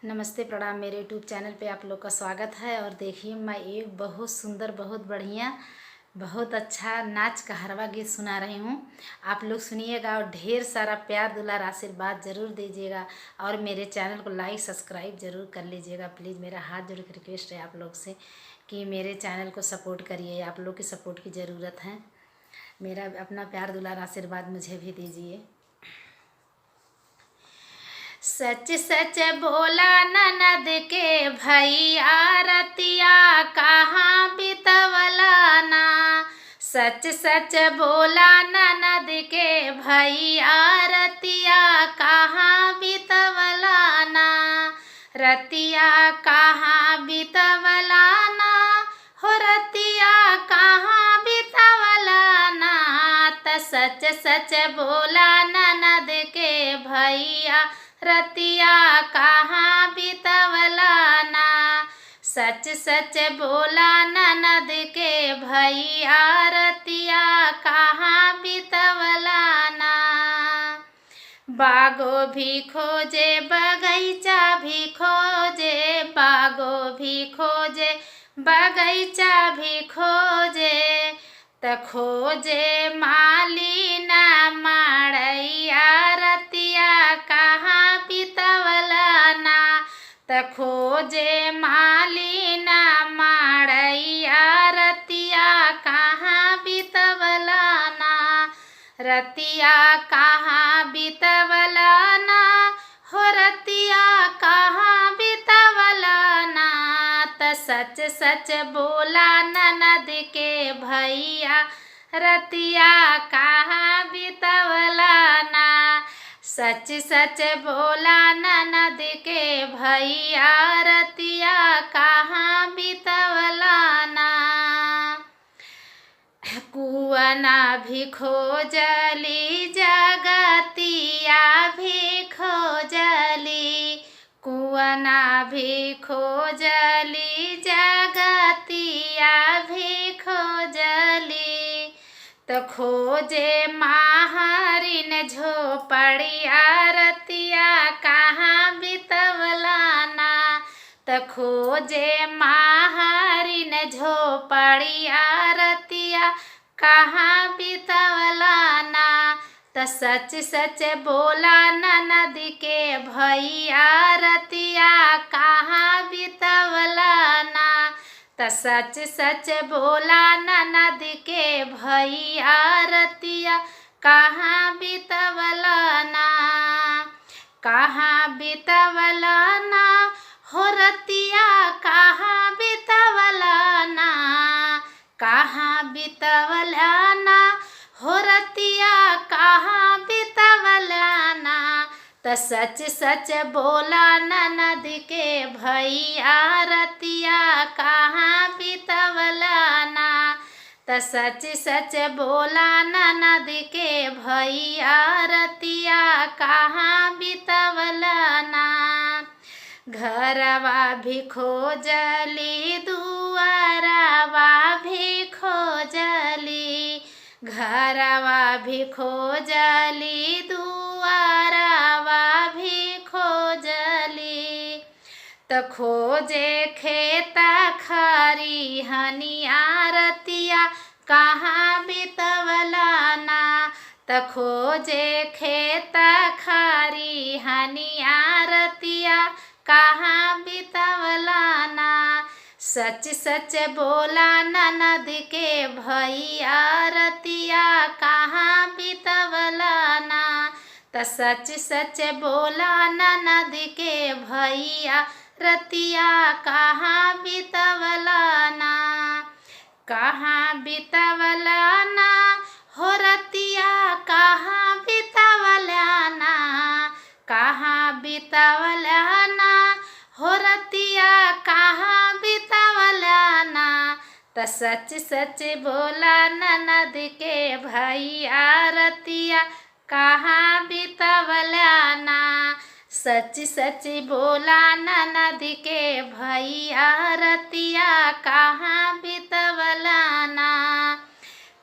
नमस्ते प्रणाम। मेरे यूट्यूब चैनल पे आप लोग का स्वागत है। और देखिए, मैं एक बहुत सुंदर, बहुत बढ़िया, बहुत अच्छा नाच का हरवा गीत सुना रही हूँ। आप लोग सुनिएगा और ढेर सारा प्यार दुलार आशीर्वाद ज़रूर दीजिएगा। और मेरे चैनल को लाइक सब्सक्राइब ज़रूर कर लीजिएगा प्लीज़। मेरा हाथ जोड़ के रिक्वेस्ट है आप लोग से कि मेरे चैनल को सपोर्ट करिए। आप लोग की सपोर्ट की ज़रूरत है। मेरा अपना प्यार दुलार आशीर्वाद मुझे भी दीजिए। सच सच बोला ननद के भैया, रतिया कहाँ बितवला ना। सच सच बोला ननद के भैया, रतिया कहाँ बितवला ना। रतिया कहाँ बितवला ना, हो रतिया कहाँ बितवला ना। त सच सच बोला ननद के भैया, रतिया कहाँ बितवला ना। सच सच बोला ननद के भैया, रतिया कहाँ बितवला ना। बागो भी खोजे बगैचा भी खोजे, बागो भी खोजे बगैचा भी खोजे। त खोजे मालिना माड़ैया, रतिया कहाँ बितवला ना। त खोजे मालिना माड़ैया, रतिया कहाँ बितवला ना। रतिया कहाँ बितवला ना, हो रतिया कहाँ बितवला ना। त सच सच बोला ननद के भैया, रतिया कहाँ बितवला ना। सच सच बोला ननद के भैया, रतिया कहाँ बितवला ना। कुआना भी खोजली जगतिया भी खोजली, कुआना भी खोजली जगतिया भी खोजली। तो खोजे माहरिन झोपड़िया, रतिया कहाँ बितवला ना। त खोजे माहरिन झोपड़िया, रतिया कहाँ बितवला ना। त सच सच बोला ननद के भैया, रतिया कहाँ बितवला ना। त सच सच बोला ननद के भैया, रतिया कहाँ बितवला ना। कहाँ बितवला ना, हो रतिया कहाँ बितवला ना। कहाँ बितवला ना, हो रतिया कहाँ बितवला ना। त सच सच बोला ननद के भैया, रतिया कहाँ बितवला ना। त सच सच बोला ननद के भैया, रतिया कहाँ बितवला ना। घरवा भी खोजली दुआरवा भी खोजली, घरवा भी खोजली दुआरवा भी खोजली। त खोजे खेत खरी हनिया, रतिया कहाँ बितवला ना। त खोजे खेत खरी हनिया, रतिया कहाँ बितवला ना। सच सच बोला ननद के भैया, रतिया कहाँ बितवला ना। त सच सच बोला ननद के भैया, रतिया कहाँ बितवला ना। कहाँ बितवला ना, हो रतिया कहाँ बितवला ना। कहाँ बितवला ना, हो रतिया कहाँ बितवला ना। त सच सच बोला ननद के भैया, रतिया कहाँ बितवला ना। सच सच बोला ननद के भैया, रतिया कहाँ बितवला ना।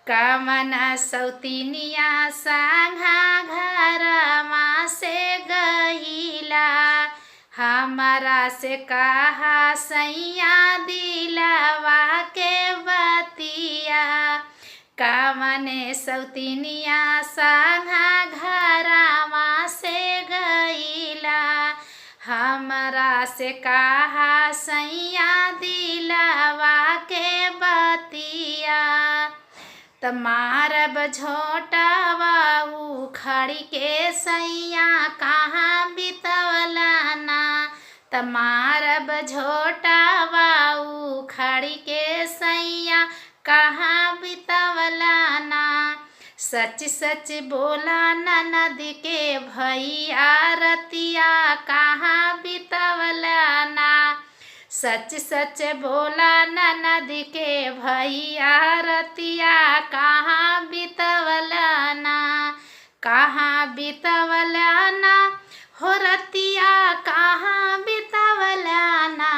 कामना सौतीनिया संघा घरमा से गईला, हमारा से कहा सैया दिलवा के बतिया, कामने सौतिनिया संगा घरवा से गईला। हमारा से कहा सैया दिलवा के बतिया, तमारब झोटवा उखड़ी के सैया कहाँ बितवला ना। तमारब झोटवा उखड़ी के सैया कहाँ बितवला ना। सच सच बोला ननद के भैया रतिया कहाँ बितवला ना। सच सच बोला ननद के भैया रतिया कहाँ बितवला ना। कहाँ बितवला ना हो रतिया कहाँ बितवला ना।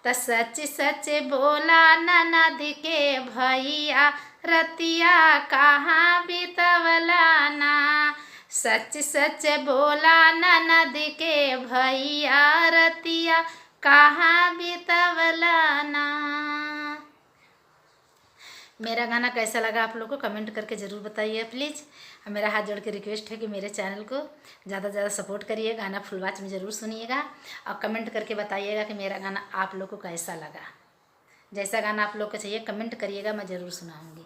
त सच सच बोला ननद के भैया रतिया कहाँ बितवला ना। सच सच बोला ननद के भैया रतिया कहाँ बितवला ना। मेरा गाना कैसा लगा आप लोग को कमेंट करके ज़रूर बताइए प्लीज़। मेरा हाथ जोड़ के रिक्वेस्ट है कि मेरे चैनल को ज़्यादा से ज़्यादा सपोर्ट करिए, गाना फुल वॉच में ज़रूर सुनिएगा और कमेंट करके बताइएगा कि मेरा गाना आप लोग को कैसा लगा। जैसा गाना आप लोग को चाहिए कमेंट करिएगा, मैं ज़रूर सुनाऊँगी।